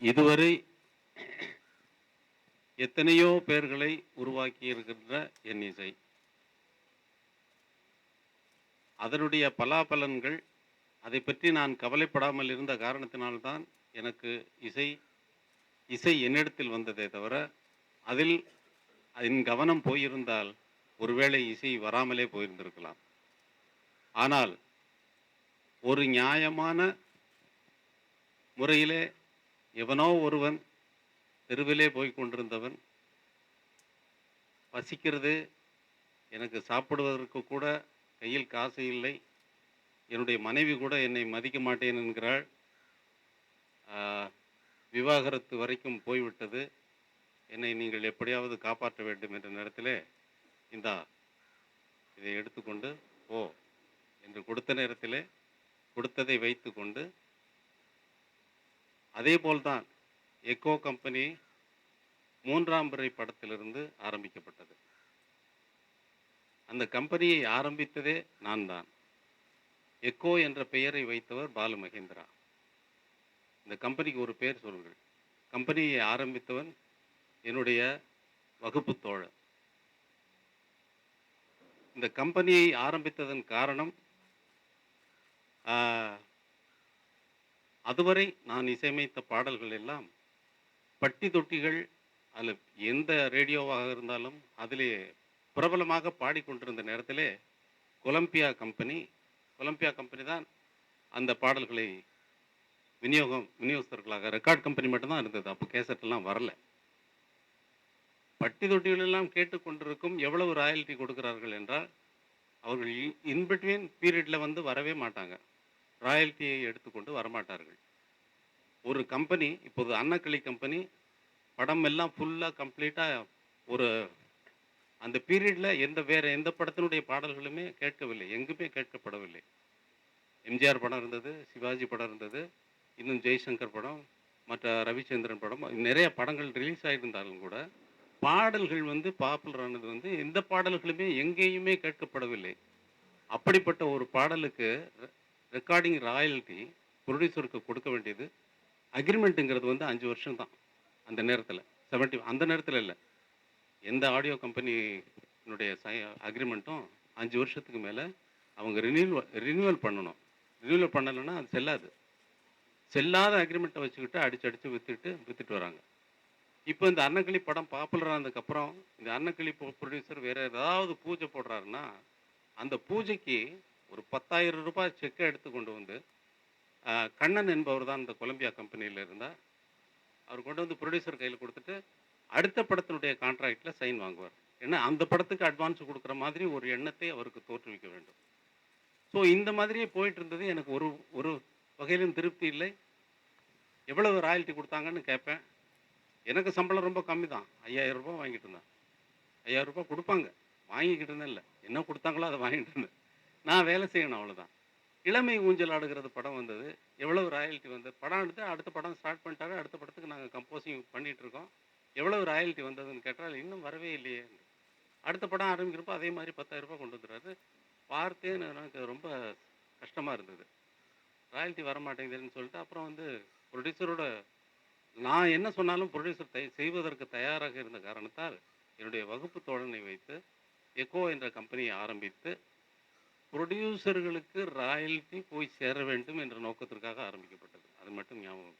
இதுவரை எத்தனையோ பேர்களை உருவாக்கி இருக்கின்ற என் இசை. அதனுடைய பலாபலன்கள் அதைப் பற்றி நான் கவலைப்படாமல் இருந்த காரணத்தினால்தான் எனக்கு இசை இசை என்னிடத்தில் வந்ததே தவிர, அதில் என் கவனம் போயிருந்தால் ஒருவேளை இசை வராமலே போயிருந்திருக்கலாம். ஆனால் ஒரு நியாயமான முறையிலே எவனோ ஒருவன் தெருவிலே போய்க் கொண்டிருந்தவன், பசிக்கிறது, எனக்கு சாப்பிடுவதற்கு கூட கையில் காசு இல்லை, என்னுடைய மனைவி கூட என்னை மதிக்க மாட்டேன் என்கிறாள், ஆ, விவாகரத்து வரைக்கும் போய்விட்டது, என்னை நீங்கள் எப்படியாவது காப்பாற்ற வேண்டும் என்ற நேரத்திலே, இந்தா இதை எடுத்துக்கொண்டு போ என்று கொடுத்த நேரத்திலே கொடுத்ததை வைத்துக்கொண்டு, அதேபோல்தான் எக்கோ கம்பெனி 3ஆம் பிறை படத்திலிருந்து ஆரம்பிக்கப்பட்டது. அந்த கம்பெனியை ஆரம்பித்ததே நான் தான். எக்கோ என்ற பெயரை வைத்தவர் பாலு மகேந்திரா. இந்த கம்பெனிக்கு ஒரு பெயர் சொல்லுங்கள். கம்பெனியை ஆரம்பித்தவன் என்னுடைய வகுப்பு தோழர். இந்த கம்பெனியை ஆரம்பித்ததன் காரணம், அதுவரை நான் இசையமைத்த பாடல்கள் எல்லாம் பட்டி தொட்டிகள், அதில் எந்த ரேடியோவாக இருந்தாலும் அதிலே பிரபலமாக பாடிக்கொண்டிருந்த நேரத்திலே கொலம்பியா கம்பெனி தான் அந்த பாடல்களை விநியோகஸ்தர்களாக, ரெக்கார்ட் கம்பெனி மட்டும்தான் இருந்தது. அப்போ கேசட்டெல்லாம் வரல. பட்டி தொட்டிகளெல்லாம் கேட்டுக்கொண்டிருக்கும். எவ்வளவு ராயல்ட்டி கொடுக்கிறார்கள் என்றால், அவர்கள் இன்பிட்வீன் பீரியடில் வந்து வரவே மாட்டாங்க. ராயல்ட்டியை எடுத்துக்கொண்டு வரமாட்டார்கள். ஒரு கம்பெனி, இப்போது அன்னக்கிளி கம்பெனி படம் எல்லாம் ஃபுல்லாக கம்ப்ளீட்டாக ஒரு அந்த பீரியடில் வேறு எந்த படத்தினுடைய பாடல்களுமே கேட்கவில்லை, எங்குமே கேட்கப்படவில்லை. எம்ஜிஆர் படம் இருந்தது, சிவாஜி படம் இருந்தது, இன்னும் ஜெய்சங்கர் படம், மற்ற ரவிச்சந்திரன் படம், நிறைய படங்கள் ரிலீஸ் ஆகியிருந்தாலும் கூட பாடல்கள் வந்து பாப்புலர் ஆனது வந்து எந்த பாடல்களுமே எங்கேயுமே கேட்கப்படவில்லை. அப்படிப்பட்ட ஒரு பாடலுக்கு ரெக்கார்டிங் ராயல்ட்டி ப்ரொடியூசருக்கு கொடுக்க வேண்டியது, அக்ரிமெண்ட்டுங்கிறது வந்து 5 வருஷம் தான். அந்த நேரத்தில் 70 அந்த நேரத்தில் இல்லை, எந்த ஆடியோ கம்பெனியினுடைய அக்ரிமெண்ட்டும் 5 வருஷத்துக்கு மேலே அவங்க ரினியூவல் பண்ணணும். ரினியூவல் பண்ணலைன்னா அது செல்லாது. செல்லாத அக்ரிமெண்ட்டை வச்சுக்கிட்டு அடித்து விற்றுட்டு வராங்க. இப்போ இந்த அன்னக்கிளி படம் பாப்புலர் ஆனதுக்கப்புறம் இந்த அன்னக்கிளி ப்ரொடியூசர் வேறு ஏதாவது பூஜை போடுறாருன்னா, அந்த பூஜைக்கு ஒரு 10,000 ரூபாய் செக்கை எடுத்து கொண்டு வந்து, கண்ணன் என்பவர் தான் இந்த கொலம்பியா கம்பெனியில் இருந்தார், அவர் கொண்டு வந்து ப்ரொடியூசர் கையில் கொடுத்துட்டு அடுத்த படத்தினுடைய கான்ட்ராக்டில் சைன் வாங்குவார். ஏன்னா அந்த படத்துக்கு அட்வான்ஸ் கொடுக்குற மாதிரி ஒரு எண்ணத்தை அவருக்கு தோற்றுவிக்க வேண்டும். ஸோ இந்த மாதிரியே போயிட்டு இருந்தது. எனக்கு ஒரு ஒரு வகையிலும் திருப்தி இல்லை. எவ்வளவு ராயல்ட்டி கொடுத்தாங்கன்னு கேட்பேன். எனக்கு சம்பளம் ரொம்ப கம்மி தான், 5,000 ரூபாய் வாங்கிட்டு இருந்தேன். 5,000 ரூபாய் கொடுப்பாங்க, வாங்கிக்கிட்டு இருந்தேன். இல்லை, என்ன கொடுத்தாங்களோ அதை வாங்கிட்டு இருந்தேன். நான் வேலை செய்யணும், அவ்வளோதான். இளமை ஊஞ்சல் ஆடுகிறது படம் வந்தது. எவ்வளவு ராயல்ட்டி வந்தது? படம் எடுத்து அடுத்த படம் ஸ்டார்ட் பண்ணிட்டாரு. அடுத்த படத்துக்கு நாங்கள் கம்போசிங் பண்ணிகிட்டு இருக்கோம். எவ்வளவு ராயல்ட்டி வந்ததுன்னு கேட்டால் இன்னும் வரவே இல்லையே. அடுத்த படம் ஆரம்பிக்கிறப்போ அதே மாதிரி 10,000 ரூபாய் கொண்டு வந்துடுறாரு. பார்த்தேன்னு எனக்கு ரொம்ப கஷ்டமாக இருந்தது. ராயல்ட்டி வரமாட்டேங்குதுன்னு சொல்லிட்டு அப்புறம் வந்து ப்ரொடியூசரோட நான் என்ன சொன்னாலும் ப்ரொடியூசர் செய்வதற்கு தயாராக இருந்த காரணத்தால் என்னுடைய வகுப்பு தோழனை வைத்து எக்கோ என்ற கம்பெனியை ஆரம்பித்து ப்ரொடியூசர்களுக்கு ராயல்ட்டி போய் சேர வேண்டும் என்ற நோக்கத்திற்காக ஆரம்பிக்கப்பட்டது. அது மட்டும் ஞாபகம்.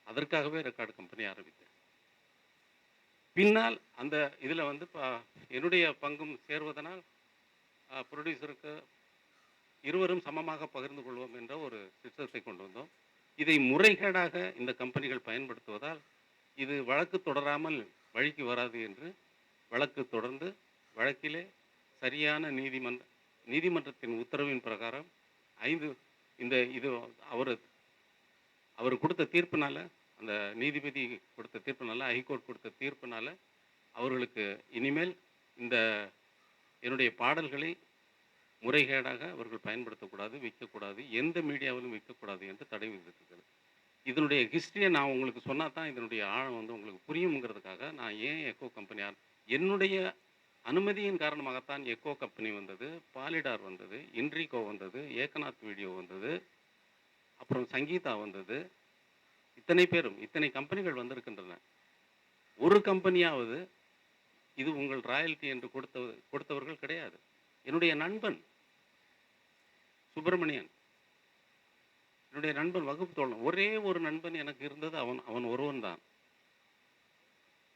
அதற்காகவே ரெக்கார்டு கம்பெனி ஆரம்பித்தேன். பின்னால் அந்த இதில் வந்து என்னுடைய பங்கும் சேர்வதனால் ப்ரொடியூசருக்கு இருவரும் சமமாக பகிர்ந்து கொள்வோம் என்ற ஒரு சிஸ்டத்தை கொண்டு வந்தோம். இதை முறைகேடாக இந்த கம்பெனிகள் பயன்படுத்துவதால் இது வழக்கு தொடராமல் வழிக்கு வராது என்று வழக்கு தொடர்ந்து வழக்கிலே சரியான நீதிமன்றத்தின் உத்தரவின் பிரகாரம் இது அவர் கொடுத்த தீர்ப்பினால, அந்த நீதிபதி கொடுத்த தீர்ப்பினால, ஹைகோர்ட் கொடுத்த தீர்ப்பினால அவர்களுக்கு இனிமேல் என்னுடைய பாடல்களை முறைகேடாக அவர்கள் பயன்படுத்தக்கூடாது, விற்கக்கூடாது, எந்த மீடியாவிலும் விற்கக்கூடாது என்று தடை விதித்திருக்கிறது. இதனுடைய ஹிஸ்ட்ரியை நான் உங்களுக்கு சொன்னால் தான் இதனுடைய ஆழம் வந்து உங்களுக்கு புரியுங்கிறதுக்காக நான் ஏன் எக்கோ கம்பெனி என்னுடைய அனுமதியின் காரணமாகத்தான் எக்கோ கம்பெனி வந்தது, பாலிடார் வந்தது, இன்ட்ரிகோ வந்தது, ஏகநாத் வீடியோ வந்தது, அப்புறம் சங்கீதா வந்தது, இத்தனை பேரும், இத்தனை கம்பெனிகள் வந்திருக்கின்றன. ஒரு கம்பெனியாவது இது உங்கள் ராயல்டி என்று கொடுத்தவர்கள் கிடையாது. என்னுடைய நண்பன் சுப்பிரமணியன், என்னுடைய நண்பன் வகுப்பு தோழன், ஒரே ஒரு நண்பன் எனக்கு இருந்தது, அவன் ஒருவன் தான்.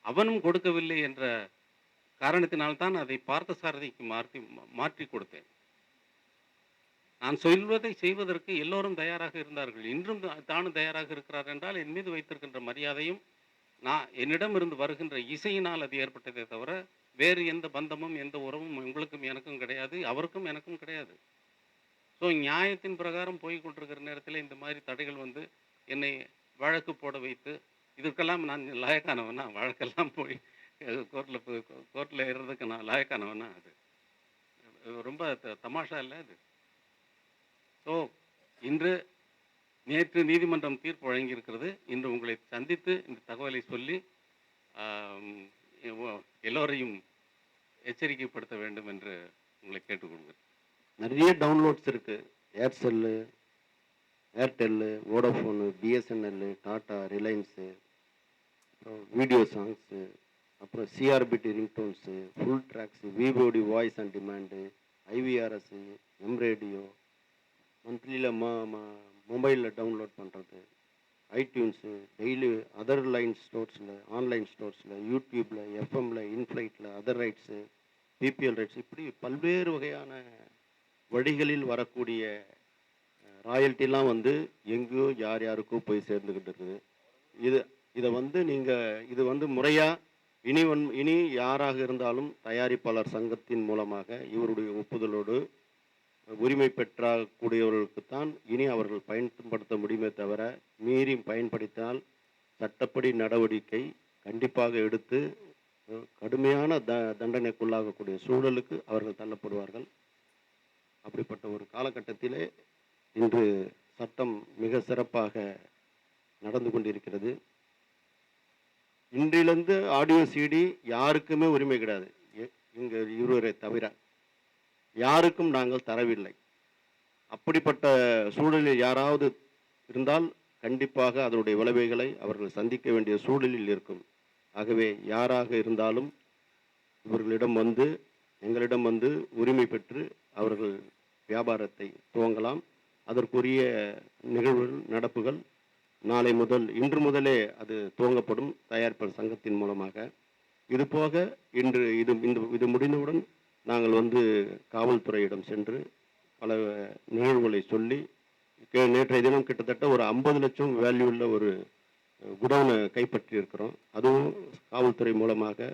அவனும் கொடுக்கவில்லை என்ற காரணத்தினால்தான் அதை பார்த்தசாரதிக்கு மாற்றி கொடுத்தேன். நான் சொல்வதை செய்வதற்கு எல்லோரும் தயாராக இருந்தார்கள். இன்றும் தானும் தயாராக இருக்கிறார் என்றால் என் மீது வைத்திருக்கின்ற மரியாதையும் என்னிடம் இருந்து வருகின்ற இசையினால் அது ஏற்பட்டதே தவிர வேறு எந்த பந்தமும் எந்த உறவும் உங்களுக்கும் எனக்கும் கிடையாது, அவருக்கும் எனக்கும் கிடையாது. ஸோ நியாயத்தின் பிரகாரம் போய் கொண்டிருக்கிற நேரத்தில் இந்த மாதிரி தடைகள் வந்து என்னை வழக்கு போட வைத்து, இதற்கெல்லாம் நான் லாயக்கானவனா? வழக்கெல்லாம் போய் கோர்ட்டில் ஏறுறதுக்கு நான் லாயக்கானவனா? அது ரொம்ப தமாஷா இல்லை அது. ஸோ இன்று நேற்று நீதிமன்றம் தீர்ப்பு வழங்கியிருக்கிறது. இன்று உங்களை சந்தித்து இந்த தகவலை சொல்லி எல்லோரையும் எச்சரிக்கைப்படுத்த வேண்டும் என்று உங்களை கேட்டுக்கொள்கிறேன். நிறைய டவுன்லோட்ஸ் இருக்குது. Aircel, Airtel, Vodafone, BSNL, Tata, Reliance, அப்புறம் வீடியோ சாங்ஸு, அப்புறம் சிஆர்பிடி ரிங்டோன்ஸு, ஃபுல் ட்ராக்ஸு, விவோடி voice and demand, IVRS, m radio, மந்த்லியில் மொபைலில் டவுன்லோட் பண்ணுறது, ஐடியூன்ஸு, டெய்லி அதர் லைன் ஸ்டோர்ஸில், ஆன்லைன் ஸ்டோர்ஸில், யூடியூப்பில், எஃப்எம்மில், இன்ஃப்ளைட்டில், அதர் ரைட்ஸு, பிபிஎல் ரைட்ஸ், இப்படி பல்வேறு வகையான வழிகளில் வரக்கூடிய ராயல்ட்டிலாம் வந்து எங்கேயோ யார் யாருக்கோ போய் சேர்ந்துக்கிட்டு இருக்குது. இதை வந்து இது வந்து முறையாக இனி யாராக இருந்தாலும் தயாரிப்பாளர் சங்கத்தின் மூலமாக இவருடைய ஒப்புதலோடு உரிமை பெற்றக்கூடியவர்களுக்குத்தான் இனி அவர்கள் பயன்படுத்த முடியுமே தவிர மீறி பயன்படுத்தினால் சட்டப்படி நடவடிக்கை கண்டிப்பாக எடுத்து கடுமையான தண்டனைக்குள்ளாகக்கூடிய சூழலுக்கு அவர்கள் தள்ளப்படுவார்கள். அப்படிப்பட்ட ஒரு காலகட்டத்திலே இன்று சட்டம் மிக சிறப்பாக நடந்து கொண்டிருக்கிறது. இன்றிலிருந்து ஆடியோ சிடி யாருக்குமே உரிமை கிடையாது. இங்கே இருவரை தவிர யாருக்கும் நாங்கள் தரவில்லை. அப்படிப்பட்ட சூழலில் யாராவது இருந்தால் கண்டிப்பாக அதனுடைய விளைவுகளை அவர்கள் சந்திக்க வேண்டிய சூழலில் இருக்கும். ஆகவே யாராக இருந்தாலும் எங்களிடம் வந்து உரிமை பெற்று அவர்கள் வியாபாரத்தை துவங்கலாம். அதற்குரிய நிகழ்வுகள் நடப்புகள் இன்று முதலே அது துவங்கப்படும் தயாரிப்பாளர் சங்கத்தின் மூலமாக. இதுபோக இன்று இது முடிந்தவுடன் நாங்கள் வந்து காவல்துறையிடம் சென்று பல நிகழ்வுகளை சொல்லி நேற்றைய தினம் கிட்டத்தட்ட ஒரு 50 லட்சம் வேல்யூ உள்ள ஒரு குடோனை கைப்பற்றி இருக்கிறோம். அதுவும் காவல்துறை மூலமாக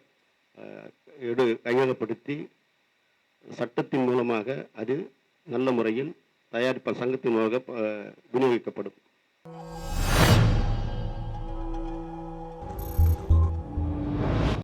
கையகப்படுத்தி சட்டத்தின் மூலமாக அது நல்ல முறையில் தயாரிப்பாளர் சங்கத்தின் மூலமாக விநியோகிக்கப்படும்.